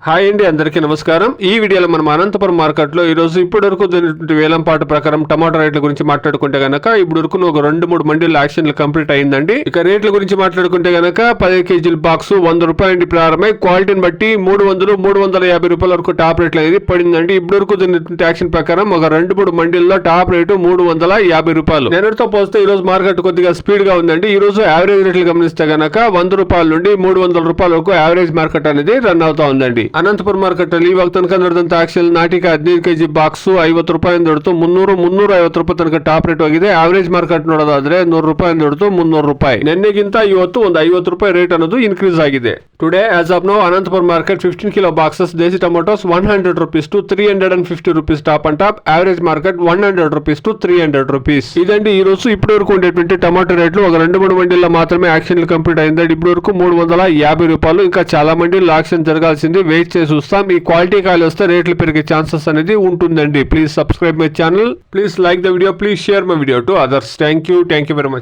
Hi అండి, అందరికీ నమస్కారం. ఈ వీడియోలో మనం అనంతపురం మార్కెట్ లో ఈ రోజు ఇప్పటి వరకు వేలంపాట ప్రకారం టమాటా రేట్ల గురించి మాట్లాడుకుంటే గనక ఇప్పుడు వరకు ఒక 2-3 మండీల యాక్షన్లు కంప్లీట్ అయిందండి. ఇక రేట్ల గురించి మాట్లాడుకుంటే గనక 10 కేజీల బాక్స్ 100 రూపాయల నుండి ప్రారంభమై క్వాలిటీని బట్టి 300-350 రూపాయల వరకు టాప్ రేట్లు అనేది పడిందండి. ఇప్పుడు వరకు యాక్షన్ ప్రకారం ఒక 2-3 మండీల్లో టాప్ రేటు 350 రూపాయలు. నిన్నటితో పోస్తే ఈ రోజు మార్కెట్ కొద్దిగా స్పీడ్ గా ఉందండి. ఈ రోజు యావరేజ్ రేట్లు గమనిస్తే గనక 100 రూపాయల నుండి 300 రూపాయల వరకు యావరేజ్ మార్కెట్ అనేది రన్ అవుతా ఉందండి. ಅನಂತಪುರ ಮಾರ್ಕೆಟ್ ಅಲ್ಲಿ ಇವಾಗ ತನಕ ನಡೆದಂತ ಆಕ್ಷನ್ ನಾಟಿಕ 15 ಕೆಜಿ ಬಾಕ್ಸ್ 50 ರೂಪಾಯಿ ದೊಡ್ತು 300-350 ರೂಪಾಯಿ ತನಕ ಟಾಪ್ ರೇಟ್ ಹೋಗಿದೆ. ಆವರೇಜ್ ಮಾರ್ಕೆಟ್ ನೋಡೋದಾದ್ರೆ 100 ರೂಪಾಯಿ ದೊಡ್ತು 300 ರೂಪಾಯಿ. ನಿನ್ನೆಗಿಂತ ಇವತ್ತು ಒಂದು 50 ರೂಪಾಯಿ ರೇಟ್ ಅನ್ನೋದು ಇನ್ಕ್ರೀಸ್ ಆಗಿದೆ. Today as of now Anantapur market 15 kilo boxes desi tomatoes 100 rupees to 350 rupees top and top. Average market 100 rupees to 300 rupees. ఇదండి ఈ రోజు ఇప్పటి వరకు ఉండేటువంటి టమాటో రేట్లు. ఒక 2-3 మండీల్లో మాత్రమే యాక్షన్లు కంప్లీట్ అయిందండి. ఇప్పటి వరకు 350 రూపాయలు. ఇంకా చాలా మండీల్లో యాక్షన్ జరగాల్సింది. వెయిట్ చేసి చూస్తాం. ఈ క్వాలిటీ కాయలు వస్తే రేట్లు పెరిగే ఛాన్సెస్ అనేది ఉంటుందండి. Please subscribe my channel. Please like the video. Please share my video to others. Thank you very much.